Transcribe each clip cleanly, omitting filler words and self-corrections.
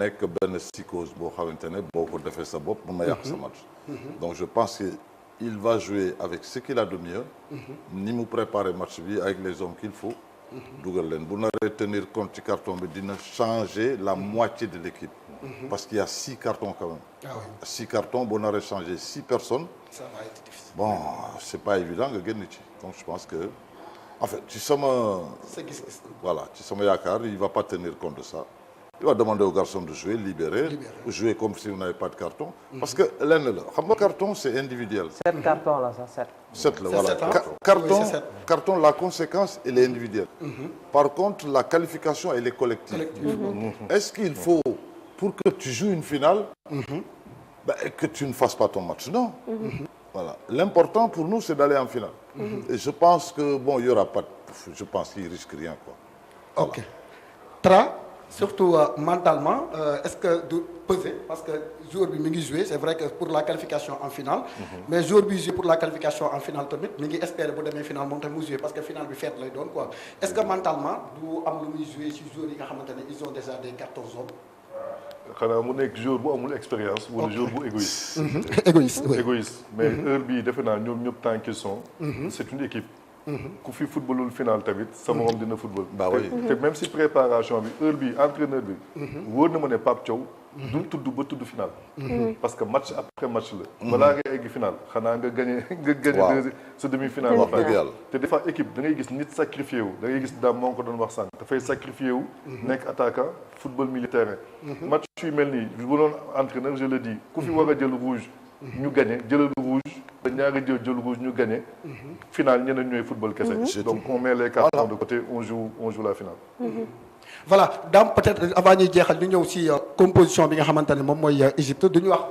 nekk benn psychose boo xamante ne boo ko defee sa bopp mën na yàq sa match. Donc je pense que il va jouer avec ce qu'il a de mieux. ni mu préparer match bi avec les hommes qu'il faut. dugal leen bu naree tenir compte ci carton bi dina changer la moitié de l'équipe. parce qu'il y a 6 cartons quand même. Ah oui. 6 cartons boo naree changer 6 personnes. Ça va être difficile. Bon c'est pas évident nga génn ci donc je pense que en fait ci sama. sa gis-gis. voilà ci sama yaakaar il va pas tenir compte de ça. Il va demander aux garçons de jouer, libérer, jouer comme si on n'avait pas de carton. Parce que lenn la xam nga carton c'est individuel. 7 cartons là ça 7. 7 la C'est voilà. 7, hein? Carton, Oui, c'est 7. carton, la conséquence elle est individuelle. Par contre la qualification elle est collective. Est-ce qu'il faut pour que tu joues une finale que tu ne fasses pas ton match? Non. Voilà. L'important pour nous c'est d'aller en finale. Et je pense que bon il y aura pas je pense qu'il risque rien quoi. Ok. Tra surtout mentalement est-ce que du peser parce que joueur bi mi ngi jouer c'est vrai que pour la qualification en finale. mais joueur bi jouer pour la qualification en finale tamit mi ngi espérer bu demee finale moom tamit mu jouer parce que finale bi fête lay doon quoi est-ce que mentalement du am lu muy jouer ci joueurs yi nga xamante ne ils ont déjà des cartons jaunes. xanaa mu nekk joueur bu amul expérience. wala joueur bu égoïste. égoïste oui. égoïste mais heure bii defe naa ñoom ñëpp tant qu'ils sont. c'est une équipe. ku fi footballul final tamit sa morom dina football. Bah oui. te même si préparation bi heure bi entraîneur bi. wóor na ma ne Pape Thiaw. du tudd ba tudd final. parce que match après match la. balaa nga egg final xanaa nga gagné waaw sa demi-finale. wax dëgg yàlla. te des fois équipe da ngay gis nit sacrifié wu da ngay gis daam moo ko doon wax sànq dafay sacrifié wu. nekk attaquant football militaire. match yu mel nii bu doon entraîneur je le dis ku fi war a jël rouge. ñu gagné jëlal rouge. ba ñaari jël rouge ñu gagné. final ñeneen ñooy football kese. donc on met les cartons de côté on joue la finale. voilà Dame peut-être avant ñuy jeexal ñu ñëw ci composition bi nga xamante ne moom mooy Égypte du ñu wax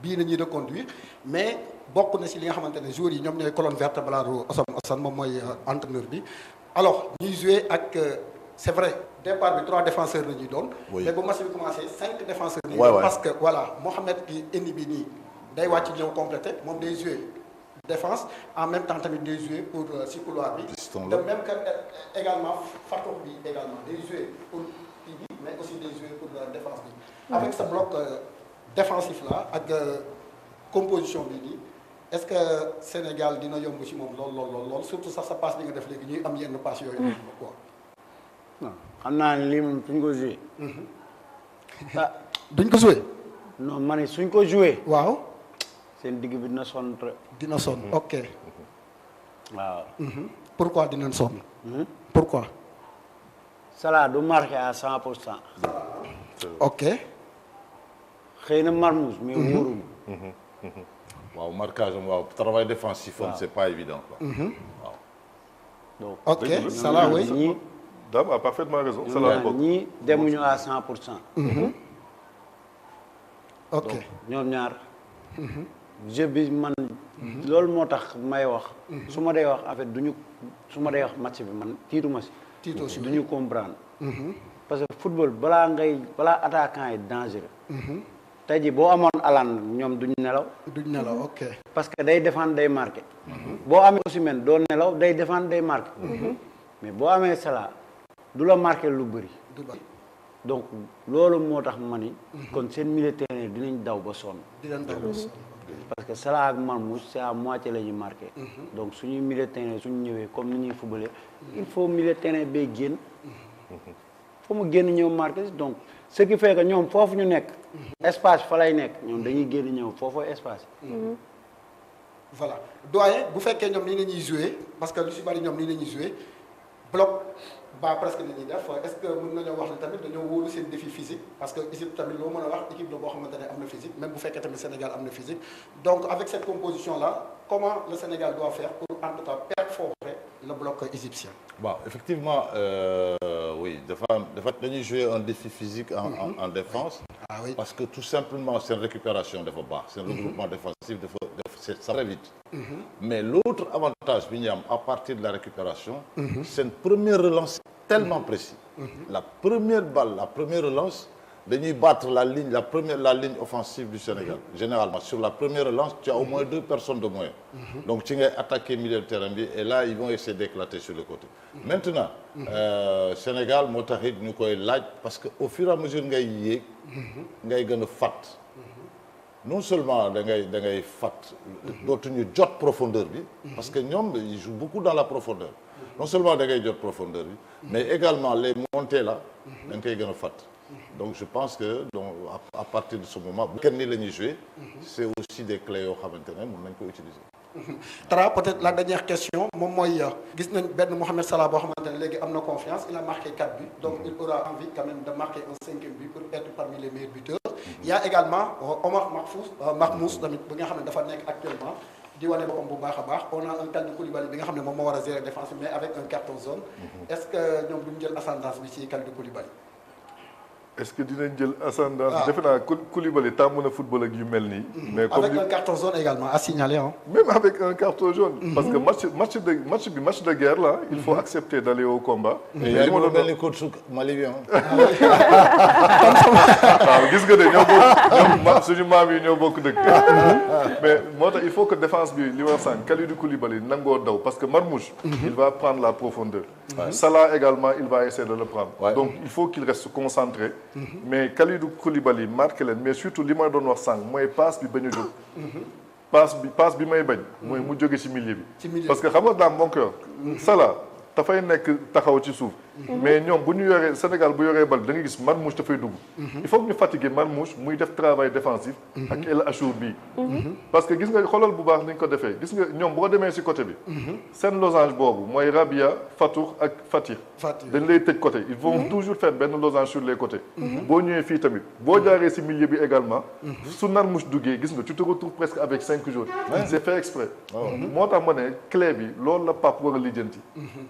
bii na ñuy reconduire mais bokk na ci li nga xamante ne joueurs yi ñoom ñooy colonne vertébrale Assane moom mooy entraîneur bi alors ñuy jouer ak c'est vrai départ bi 3 défenseurs la ñuy doon. Oui. mais bu match bi commencé 5 défenseurs. la ñuy Ouais, doon ouais. parce que voilà Mohamed ki indi bi nii day wàcc ñëw complété moom day jouer défense en même temps tamit day jouer pour ci couloir bi. Piston de la. même que également Fatou bi également day jouer pour kii bi mais aussi day jouer pour la défense bi. avec ce bloc défensif là ak composition bi nii est-ce que Sénégal dina yomb ci moom lool surtout sax sa passe bi nga def léegi ñuy am yenn passe yooyu. quoi. non xam naa ne lii moom suñ ko joué. ah duñ ko joué. non ma ne suñ ko joué. waaw seen digg bi dina sonn trop. dina sonn ok. waaw. pourquoi dinañ sonn. pourquoi. Salah du marqué à 100%. ok. xëy na Marmoush mais wóorul. waaw marquage am waaw travail défensif am c'est pas évident quoi. waaw. donc ok Salah oui. ñii Dame a parfaitement raison. Salah bokk ñii demuñu à 100%. ok donc ñoom ñaar. jeu bi man. loolu moo tax may wax. su ma dee wax en fait duñu su ma dee wax match bi man tiituma si. tiitoo si duñu comprendre. parce que football balaa attaquant yi dangereux. tey jii boo amoon Haaland ñoom duñ nelaw. duñ nelaw ok. parce que day défendre day marqué. boo amee Osimhen doo nelaw day défendre day marqué. mais boo amee Salah du la marqué lu bëri. du bari donc loolu moo tax ma ni. kon seen milieu terrain dinañ daw ba sonn. dinañ daw parce que Salah ak Marmoush c'est à moitié la ñuy marqué. donc suñuy milieu terrain suñu ñëwee comme ni ñuy footballé il faut milieu terrain bay génn. foo mu génn ñëw marqué donc ce qui fait que ñoom foofu ñu nekk. espace fa lay nekk ñoom dañuy génn ñëw foofu espace. voilà doyen bu fekkee ñoom nii la ñuy jouer parce que lu si bari ñoom nii la ñuy jouer bloc bas presque li ñuy def est-ce que mën nañoo wax ne tamit dañoo wóolu seen défi physique parce que Égypte tamit loo mën a wax équipe la boo xamante ne am na physique même bu fekkee tamit Sénégal am na physique donc avec cette composition là comment le Sénégal doit faire pour en tout cas perforer le bloc égyptien. Bon, effectivement, oui, dañuy jouer un défi physique en défense. Ah oui. Parce que tout simplement seen récupération dafa baax seen regroupement défensif ça très vite. Mais l'autre avantage bi ñu am à partir de la récupération. c'est une première relance tellement précise. La première balle, la première relance dañuy battre la ligne offensive du Sénégal. Généralement, sur la première relance, tu as au moins 2 personnes de moins. Donc, tu vas attaquer le milieu de terrain et là, ils vont essayer d'éclater sur le côté. Maintenant, Sénégal, moo taxit ñu koy laaj parce que au fur et à mesure ngay yéeg, ngay gën a fat. Non seulement da ngay fat, dootuñu jot profondeur bi, parce que ñoom ils jouent beaucoup dans la profondeur. Non seulement da ngay jot profondeur bi, mais également les montées là, da nga koy gën a fat. Donc je pense que à partir de ce moment kenn ni la ñuy jouer, c'est aussi des clés yoo xamante ne mën nañ ko utiliser. Tra, peut-être la dernière question moom mooy gis nañ benn Mohamed Salah boo xamante ne léegi am na confiance, il a marqué 4 buts, donc il aura envie quand même de marquer un 5e but pour être parmi les meilleurs buteurs. Il y a également Omar Mahfouz tamit bi nga xam ne dafa nekk actuellement di wane boppam bu baax a baax. On a un Kalidou Koulibaly bi nga xam ne moom moo war a gérer défense mais avec un carton jaune. Est-ce que ñoom duñ jël ascendance bi ci Kalidou Koulibaly? est-ce que dinañ jël ascendance. defe naa Koulibaly tàmm na football ak yu mel nii. mais comme avec un carton jaune également à signaler hein. Même avec un carton jaune. parce que match de guerre là, il faut accepter d'aller au combat. mais li ma doon mel ni coach Mali bi waaw gis nga de ñoom suñu maam yi ñoo bokk dëkk. mais moo tax il faut que défense bi li war sànq Kalidou Koulibaly nangoo daw parce que Marmoush. il va prendre la profondeur. Salah également il va essayer de le prendre. donc il faut qu'il reste concentré. mais Kalidou Koulibaly marqué leen mais surtout li ma doon wax sànq mooy passe bi bañ a jóg. passe bi may bañ. mooy mu jóge ci milieu bi. parce que xam nga dans mon cœur. Salah dafay nekk taxaw ci suuf. mais ñoom bu ñu yoree Sénégal bu yoree bal da nga gis Marmoush dafay dugg. il faut que ñu fatiguer Marmoush muy def travail défensif. ak El Achour bii. parce que gis nga xoolal bu baax ni ñu ko defee gis nga ñoom boo demee ci côté bi. seen losange boobu mooy Rabia Fatour ak Fatir. dañ lay tëj côté ils vont toujours faire benn losange sur les côtés. boo ñëwee fii tamit boo jaaree ci milieu bi également. su Marmoush duggee gis nga tu te retrouves presque avec 5 joueurs. c'est fait exprès. moo tax ma ne clé bi loolu la Pape war a lijjanti.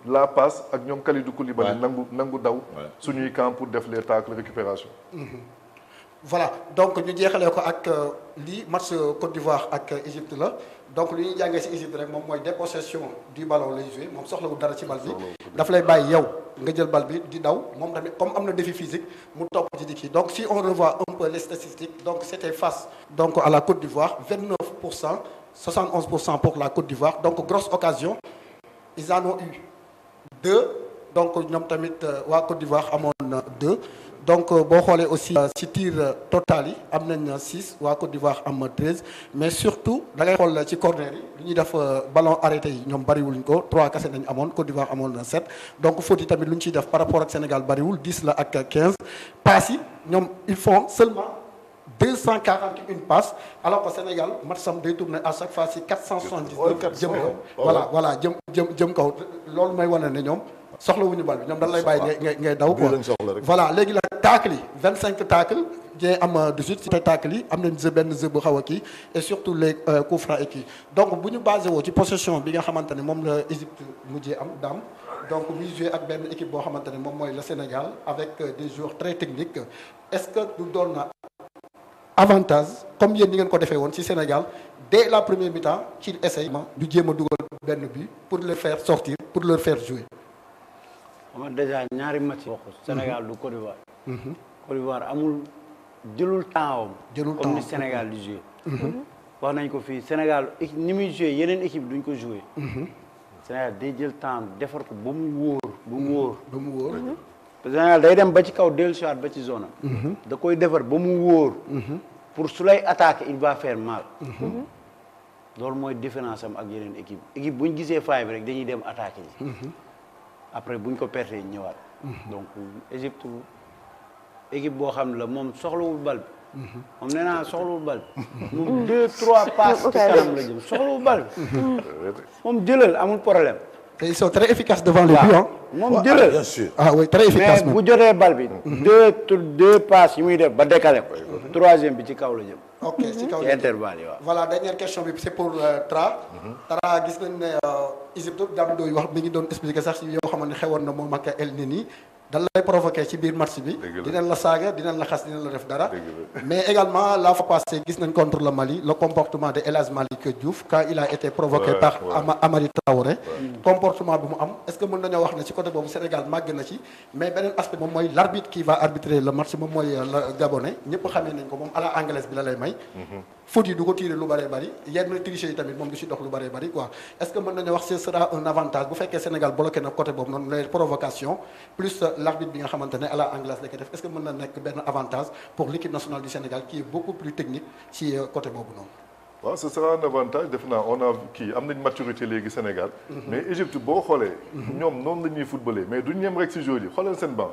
la passe ak ñoom Kalidou Koulibaly nangu daw suñuy camp pour def les tacles récupération. Voilà donc ñu jeexalee ko ak lii match Côte d'Ivoire ak Égypte la donc li ñuy jàngee ci Égypte rek moom mooy dépossession du ballon lay jouer moom soxlawul dara ci bal bi daf lay bàyyi yow nga jël bal bi di daw moom tamit comme am na défi physique mu topp ci di kii donc si on revoit un peu les statistiques donc c'était face donc à la Côte d'Ivoire 29%, 71% pour la Côte d'Ivoire donc grosse occasion ils en ont eu 2 donc ñoom tamit waa Côte d'Ivoire amoon 2 donc boo xoolee aussi ci tir total yi am nañ 6 waa Côte d'Ivoire am 13 mais surtout da ngay xool ci corner yi lu ñuy def ballon arrêté yi ñoom bariwuluñ ko 3 kese nañ amoon Côte d'Ivoire amoon 7 donc faute yi tamit lu ñu ciy def par rapport ak Sénégal bariwul 10 la ak 15 passes yi ñoom ils font seulement 241 passes alors que Sénégal match sam day tourner à chaque fois ci 479 jëm kaw voilà jëm kaw loolu may wane ne ñoom soxlawuñu bal bi ñoom dañ lay bàyyi ngay daw quoi voilà léegi la tacle yi 25 tacle jee am 18 ci tacle yi am nañ benn jeu bu xaw a kii et surtout les coups francs et kii donc bu ñu basé woo ci possession bi nga xamante ne moom la Égypte mujjee am daam donc muy joué ak benn équipe boo xamante ne moom mooy le Sénégal avec des joueurs très techniques est-ce que du doon na avantage comme yéen ni ngeen ko defee woon ci Sénégal dès la première mi-temps ci essaye du jéem a dugal benn but pour les faire sortir pour leur faire jouer. xam nga déjà ñaari match bokk Sénégal du Côte d'Ivoire. Côte d'Ivoire amul jëlul temps comme ni Sénégal di jouer. wax nañ ko fii Sénégal ni muy jouer yeneen équipe duñ ko jouer. Sénégal day jël temps defar ko ba mu wóor. Sénégal day dem ba ci kaw dellu siwaat ba ci zone am. da koy defar ba mu wóor. pour su lay attaquer il va faire mal. loolu mooy différence am ak yeneen équipe bu ñu gisee faay bi rek dañuy dem attaquer ji. après bu ñu ko pertee ñëwaat. donc Égypte équipe boo xam ne la moom soxlawul bal bi. moom nee naa soxlawul bal bi. moom 2-3 passes ci kanam la jëm soxlawul bal bi. moom jëlal amul problème. te ils sont très efficaces devant les buts hein. moom jëlal bien sûr. ah oui très efficace mais bu jotee bal bi. deux passes yi muy def ba décalé ko. troisième bi ci kaw la jëm. ok ci kaw ci intervalle yi waaw. voilà dernière question bi c'est pour Tra. Tra gis nañ ne Égypte Dame Ndoye wax mi ngi doon expliquer sax yoo xamante ne xewoon na moom ak El Neni dañ lay provoqué ci biir match bi. dinañ la saaga dinañ la xas dinañ la def dara. mais également la fois passée gis nañ contre le Mali le comportement de El Hadj Malick Diouf quand il a été provoqué par Amady Traoré. comportement bi mu am est-ce que mën nañoo wax ne ci côté boobu Sénégal màgg na ci mais beneen aspect moom mooy l'arbitre qui va arbitrer le match moom mooy le Gabonais ñëpp xamee nañ ko moom à la anglaise bi la lay may. faute yi du ko tirer lu bëree bëri yenn tricher yi tamit moom du si dox lu bëree bëri quoi est-ce que mën nañu wax ce sera un avantage bu fekkee Sénégal bloqué na côté boobu noonu les provocations plus l'arbitre bi nga xamante ne à la anglaise la koy def est-ce que mën na nekk benn avantage pour l'équipe nationale du Sénégal qui est beaucoup plus technique ci côté boobu noonu. waaw ce sera un avantage def naa on a kii am nañ maturité léegi Sénégal. mais Égypte boo xoolee. ñoom noonu la ñuy footballé mais duñ ñem rek si joueurs yi xoolal seen banc.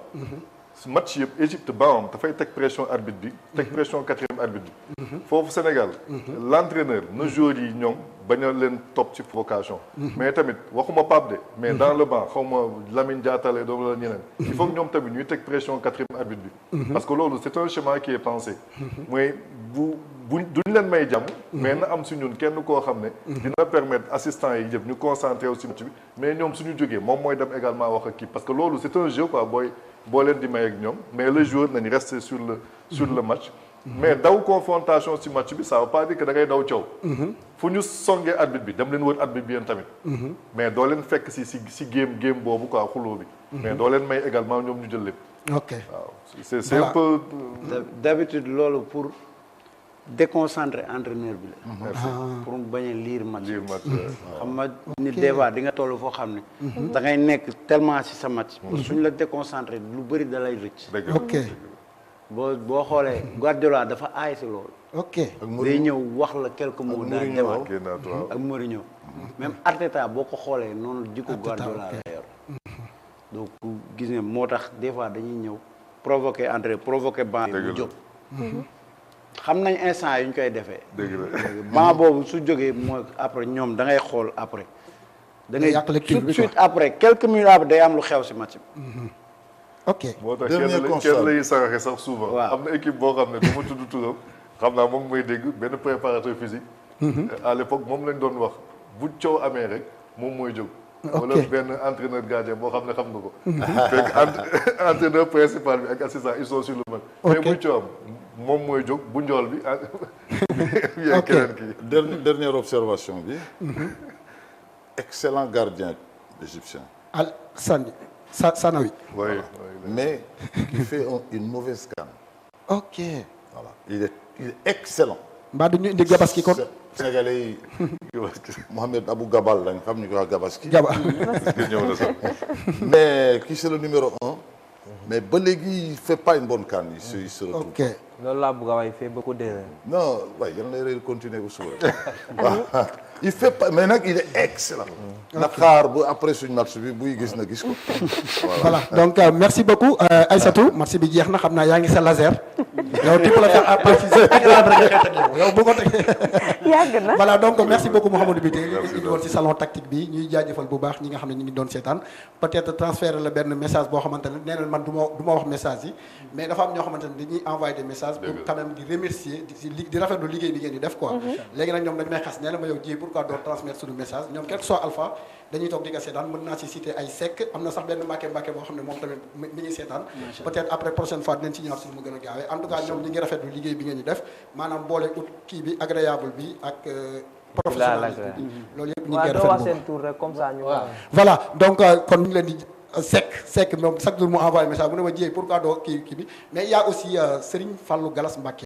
match yëpp Égypte banc dafay teg pression arbitre bi. teg pression quatrième arbitre bi. foofu Sénégal. l'entraîneur na joueurs yi ñoom bañ a leen topp ci provocation. mais tamit waxuma Pape de mais dans le banc xaw ma Lamine Diatta lay doon la ñeneen. il faut que ñoom tamit ñuy teg pression quatrième arbitre bi. parce que loolu c'est un schéma qui est pensé. mooy duñ leen may jàmm. mais na am si ñun kenn koo xam ne. dina permettre assistants yi yëpp ñu concentré wu si match bi mais ñoom suñu jógee moom mooy dem également wax ak kii parce que loolu c'est un jeu quoi boo leen di may ak ñoom mais le joueur nañu rester sur le match. mais daw confrontation si match bi ça veut pas dire que da ngay daw coow. fu ñu songee arbitre bi dem leen wër arbitre bi yéen tamit. mais doo leen fekk si game boobu quoi xuloo bi. mais doo leen may également ñoom ñu jël lépp. ok waaw c'est un peu. d'habitude loolu pour déconcentrer entraîneur bi la. pour mu bañ a lire match. xam nga ni des fois di nga toll foo xam ne. da ngay nekk tellement ci sa match. suñ la déconcentré lu bëri da lay rëcc. ok boo xoolee Guardiola dafa aay si loolu. ok day ñëw wax la quelques mots daal demaat ak Mourinho. même Arteta boo ko xoolee noonu jikko Guardiola la yor. donc gis nga moo tax des fois dañuy ñëw provoquer entrée provoquer banc bu jóg. xam nañ instant yi ñu koy defee. banc boobu su jógee mooy après ñoom da ngay xool après. da ngay tout de suite après quelques minutes après day am lu xew si match bi. ok moo tax kenn lay saraxe sax souvent. am na équipe boo xam ne du ma tudd turam xam naa moom mooy dégg benn préparateur physique. à l'époque moom lañ doon wax bu coow amee rek moom mooy jóg. wala benn entraîneur gardien boo xam ne xam nga ko. fekk entraîneur principal bi ak assistant ils sont sur le match. mais bu coow am moom mooy jóg bu njool bi. ok dernière observation bi. excellent gardien égyptien. Sanawi. Oui, mais qui fait une mauvaise canne. ok. Voilà. Il est excellent. mbaa du ñu indi Gabaski kon. Sénégalais yi Mohamed Abou Gabal lañ xam ñu ko wax Gabaski. mais qui c'est le numéro 1. mais ba léegi il fait pas une bonne canne il se retrouve. ok loolu laa bëgg a wax il fait beaucoup d'erreurs. non waaye yal na lay continuer bu suba. waaw il fait pas mais nag il est excellent. na xaar ba après suñu match bi buy gis na gis ko. voilà donc merci beaucoup Aïssatou match bi jeex na xam naa yaa ngi sa laser. yow tu peux le faire à partir de yow bu ko tegee. yàgg na voilà donc merci beaucoup Mouhamadou Biteye ñu ngi indi woon ci salon tactique bi ñuy jaajëfal bu baax ñi nga xam ne ñu ngi doon seetaan peut-être transférer la benn message boo xamante ne nee na man du ma wax message yi mais dafa am ñoo xamante ne dañuy envoyer des messages pour quand même di remercier di rafetlu liggéey bi ngeen di def quoi. léegi nag ñoom dañu may xas nee na ma yow ji pourquoi doo transmettre suñu message ñoom quel que soit alpha dañuy toog di ko seetaan mën naa ci citer ay sec am na sax benn mbàkke boo xam ne moom tamit mi ngi seetaan peut-être après prochaine fois dinañ ci ñëwaat si mu gën a gaawee en tout cas ñoom ñi ngi rafetlu liggéey bi ngeen di def maanaam boole ut kii bi agréable bi ak professionnalisme bi loolu yëpp ñu ngi doo wax seen tour rek comme ça ñu voilà donc kon ñu ngi leen di sec moom chaque jour mu envoyé message mu ne ma jiyee pourquoi doo kii bi mais il y a aussi Serigne Fallou Galas Mbacké